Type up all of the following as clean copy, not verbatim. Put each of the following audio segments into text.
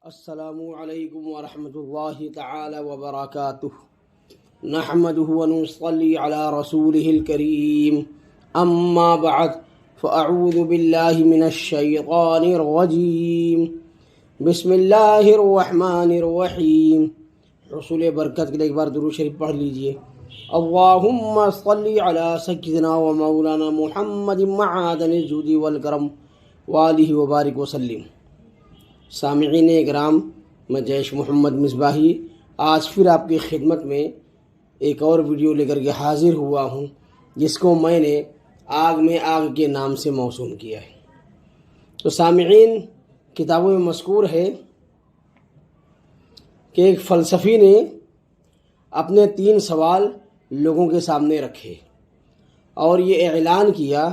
السلام علیکم ورحمۃ اللہ تعالی وبرکاتہ نحمده ونصلي على رسوله الكريم اما بعد فاعوذ باللہ من الشیطان الرجیم بسم اللہ الرحمن الرحیم۔ حصول برکت کے لیے ایک بار درود شریف پڑھ لیجئے۔ اللہم صلی علی سیدنا و مولانا محمد معدن الجود والکرم وآلہ وبارک وسلم۔ سامعین اکرام، میں جیش محمد مصباحی آج پھر آپ کی خدمت میں ایک اور ویڈیو لے کر کے حاضر ہوا ہوں، جس کو میں نے آگ میں آگ کے نام سے موسوم کیا ہے۔ تو سامعین، کتابوں میں مذکور ہے کہ ایک فلسفی نے اپنے 3 سوال لوگوں کے سامنے رکھے اور یہ اعلان کیا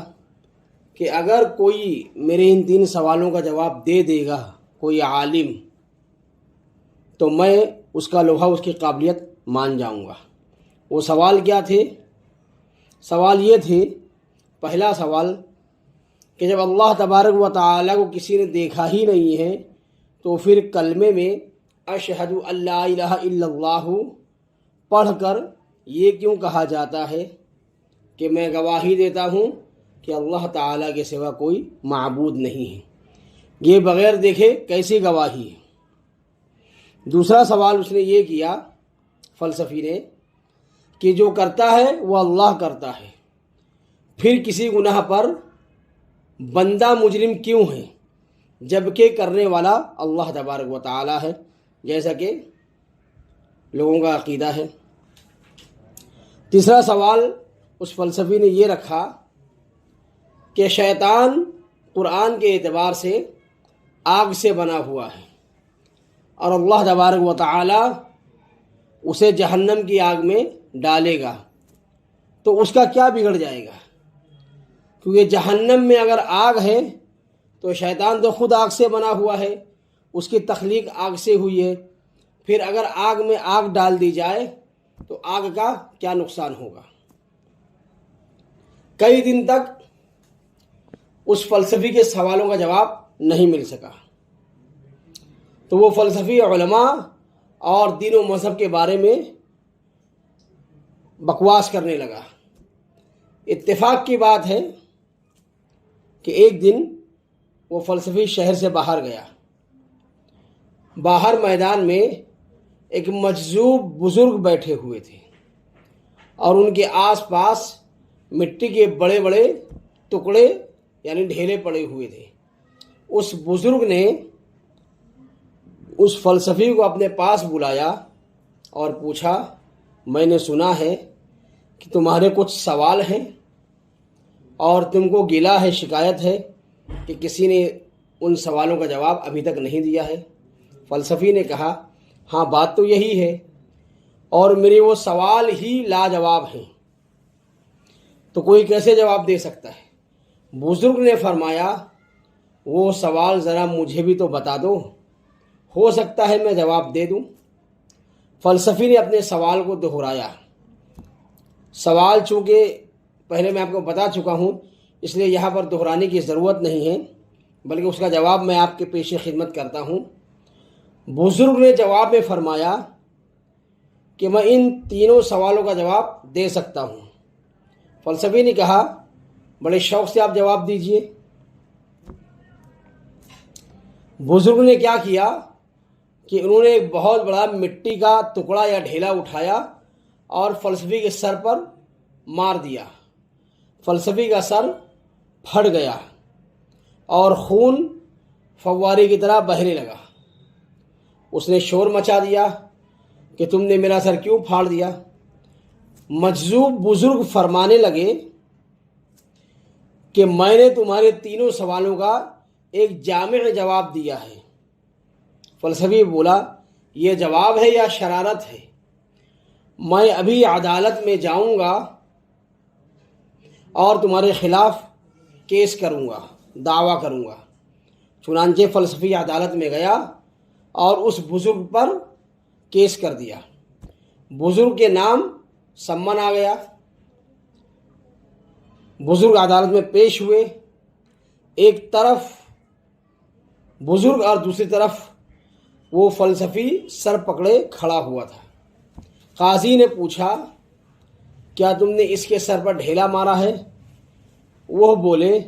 کہ اگر کوئی میرے ان 3 سوالوں کا جواب دے دے گا، کوئی عالم، تو میں اس کا لوہا، اس کی قابلیت مان جاؤں گا۔ وہ سوال کیا تھے؟ سوال یہ تھے، پہلا سوال کہ جب اللہ تبارک و تعالیٰ کو کسی نے دیکھا ہی نہیں ہے تو پھر کلمے میں اشہد ان لا الہ الا اللہ پڑھ کر یہ کیوں کہا جاتا ہے کہ میں گواہی دیتا ہوں کہ اللہ تعالیٰ کے سوا کوئی معبود نہیں ہے؟ یہ بغیر دیکھے کیسی گواہی ہے؟ دوسرا سوال اس نے یہ کیا، فلسفی نے، کہ جو کرتا ہے وہ اللہ کرتا ہے، پھر کسی گناہ پر بندہ مجرم کیوں ہے جبکہ کرنے والا اللہ تبارک و تعالی ہے، جیسا کہ لوگوں کا عقیدہ ہے۔ تیسرا سوال اس فلسفی نے یہ رکھا کہ شیطان قرآن کے اعتبار سے آگ سے بنا ہوا ہے اور اللہ تبارک و تعالی اسے جہنم کی آگ میں ڈالے گا، تو اس کا کیا بگڑ جائے گا؟ کیونکہ جہنم میں اگر آگ ہے تو شیطان تو خود آگ سے بنا ہوا ہے، اس کی تخلیق آگ سے ہوئی ہے، پھر اگر آگ میں آگ ڈال دی جائے تو آگ کا کیا نقصان ہوگا؟ کئی دن تک اس فلسفی کے سوالوں کا جواب نہیں مل سکا، تو وہ فلسفی علماء اور دین و مذہب کے بارے میں بکواس کرنے لگا۔ اتفاق کی بات ہے کہ ایک دن وہ فلسفی شہر سے باہر گیا۔ باہر میدان میں ایک مجذوب بزرگ بیٹھے ہوئے تھے اور ان کے آس پاس مٹی کے بڑے بڑے ٹکڑے یعنی ڈھیلے پڑے ہوئے تھے۔ اس بزرگ نے اس فلسفی کو اپنے پاس بلایا اور پوچھا، میں نے سنا ہے کہ تمہارے کچھ سوال ہیں اور تم کو گلہ ہے، شکایت ہے کہ کسی نے ان سوالوں کا جواب ابھی تک نہیں دیا ہے۔ فلسفی نے کہا، ہاں بات تو یہی ہے اور میرے وہ سوال ہی لاجواب ہیں، تو کوئی کیسے جواب دے سکتا ہے؟ بزرگ نے فرمایا، وہ سوال ذرا مجھے بھی تو بتا دو، ہو سکتا ہے میں جواب دے دوں۔ فلسفی نے اپنے سوال کو دہرایا۔ سوال چونکہ پہلے میں آپ کو بتا چکا ہوں، اس لیے یہاں پر دہرانے کی ضرورت نہیں ہے، بلکہ اس کا جواب میں آپ کے پیش خدمت کرتا ہوں۔ بزرگ نے جواب میں فرمایا کہ میں ان 3 سوالوں کا جواب دے سکتا ہوں۔ فلسفی نے کہا، بڑے شوق سے آپ جواب دیجئے۔ بزرگ نے کیا کیا کہ انہوں نے ایک بہت بڑا مٹی کا ٹکڑا یا ڈھیلا اٹھایا اور فلسفی کے سر پر مار دیا۔ فلسفی کا سر پھٹ گیا اور خون فوارے کی طرح بہنے لگا۔ اس نے شور مچا دیا کہ تم نے میرا سر کیوں پھاڑ دیا؟ مجذوب بزرگ فرمانے لگے کہ میں نے تمہارے 3 سوالوں کا ایک جامع جواب دیا ہے۔ فلسفی بولا، یہ جواب ہے یا شرارت ہے؟ میں ابھی عدالت میں جاؤں گا اور تمہارے خلاف کیس کروں گا، دعویٰ کروں گا۔ چنانچہ فلسفی عدالت میں گیا اور اس بزرگ پر کیس کر دیا۔ بزرگ کے نام سمن آ گیا۔ بزرگ عدالت میں پیش ہوئے، ایک طرف بزرگ اور دوسری طرف وہ فلسفی سر پکڑے کھڑا ہوا تھا۔ قاضی نے پوچھا کیا تم نے اس کے سر پر ڈھیلا مارا ہے؟ وہ بولے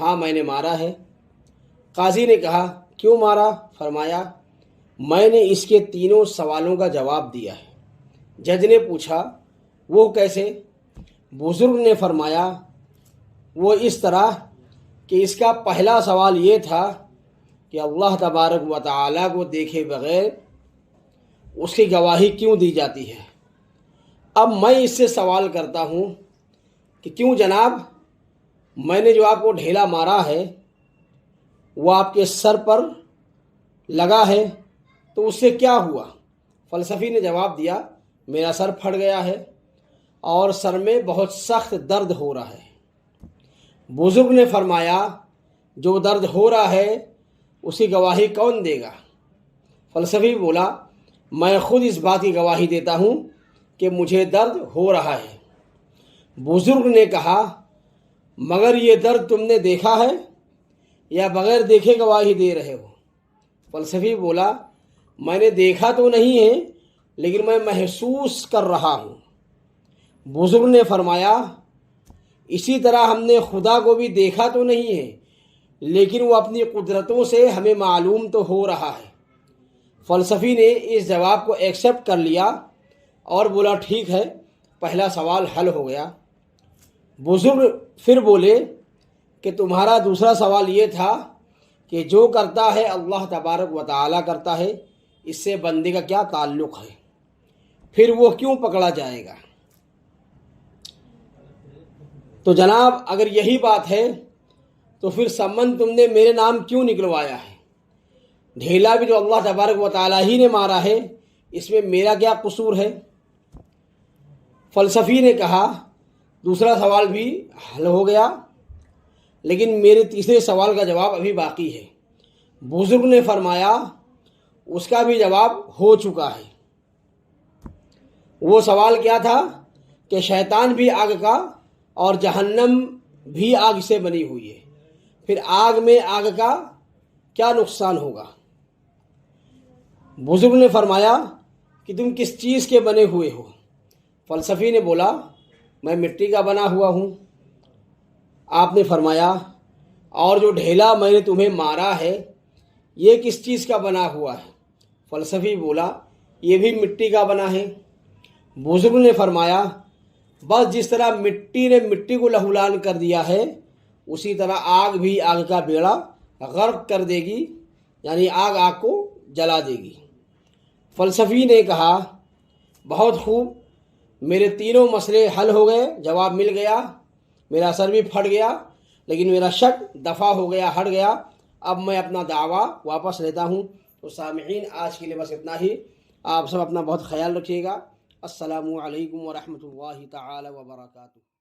ہاں میں نے مارا ہے۔ قاضی نے کہا کیوں مارا؟ فرمایا میں نے اس کے تینوں سوالوں کا جواب دیا ہے۔ جج نے پوچھا وہ کیسے؟ بزرگ نے فرمایا وہ اس طرح کہ اس کا پہلا سوال یہ تھا کہ اللہ تبارک و تعالیٰ کو دیکھے بغیر اس کی گواہی کیوں دی جاتی ہے؟ اب میں اس سے سوال کرتا ہوں کہ کیوں جناب میں نے جو آپ کو ڈھیلا مارا ہے وہ آپ کے سر پر لگا ہے تو اس سے کیا ہوا؟ فلسفی نے جواب دیا میرا سر پھٹ گیا ہے اور سر میں بہت سخت درد ہو رہا ہے۔ بزرگ نے فرمایا جو درد ہو رہا ہے اس کی گواہی کون دے گا؟ فلسفی بولا میں خود اس بات کی گواہی دیتا ہوں کہ مجھے درد ہو رہا ہے۔ بزرگ نے کہا مگر یہ درد تم نے دیکھا ہے یا بغیر دیکھے گواہی دے رہے ہو؟ فلسفی بولا میں نے دیکھا تو نہیں ہے لیکن میں محسوس کر رہا ہوں۔ بزرگ نے فرمایا اسی طرح ہم نے خدا کو بھی دیکھا تو نہیں ہے لیکن وہ اپنی قدرتوں سے ہمیں معلوم تو ہو رہا ہے۔ فلسفی نے اس جواب کو ایکسیپٹ کر لیا اور بولا ٹھیک ہے پہلا سوال حل ہو گیا۔ بزرگ پھر بولے کہ تمہارا دوسرا سوال یہ تھا کہ جو کرتا ہے اللہ تبارک و تعالیٰ کرتا ہے، اس سے بندے کا کیا تعلق ہے؟ پھر وہ کیوں پکڑا جائے گا؟ تو جناب اگر یہی بات ہے تو پھر سمن تم نے میرے نام کیوں نکلوایا ہے؟ ڈھیلا بھی جو اللہ تبارک و تعالیٰ ہی نے مارا ہے، اس میں میرا کیا قصور ہے؟ فلسفی نے کہا دوسرا سوال بھی حل ہو گیا لیکن میرے تیسرے سوال کا جواب ابھی باقی ہے۔ بزرگ نے فرمایا اس کا بھی جواب ہو چکا ہے۔ وہ سوال کیا تھا کہ شیطان بھی آگ کا اور جہنم بھی آگ سے بنی ہوئی ہے، پھر آگ میں آگ کا کیا نقصان ہوگا؟ بزرگ نے فرمایا کہ تم کس چیز کے بنے ہوئے ہو؟ فلسفی نے بولا میں مٹی کا بنا ہوا ہوں۔ آپ نے فرمایا اور جو ڈھیلا میں نے تمہیں مارا ہے یہ کس چیز کا بنا ہوا ہے؟ فلسفی بولا یہ بھی مٹی کا بنا ہے۔ بزرگ نے فرمایا بس جس طرح مٹی نے مٹی کو لہولان کر دیا ہے اسی طرح آگ بھی آگ کا بیڑا غرق کر دے گی، یعنی آگ آگ کو جلا دے گی۔ فلسفی نے کہا بہت خوب، میرے تینوں مسئلے حل ہو گئے، جواب مل گیا، میرا سر بھی پھٹ گیا لیکن میرا شک دفع ہو گیا، ہٹ گیا۔ اب میں اپنا دعویٰ واپس لیتا ہوں۔ تو سامعین آج کے لیے بس اتنا ہی۔ آپ سب اپنا بہت خیال رکھیے گا۔ السلام علیکم ورحمۃ اللہ تعالی وبرکاتہ۔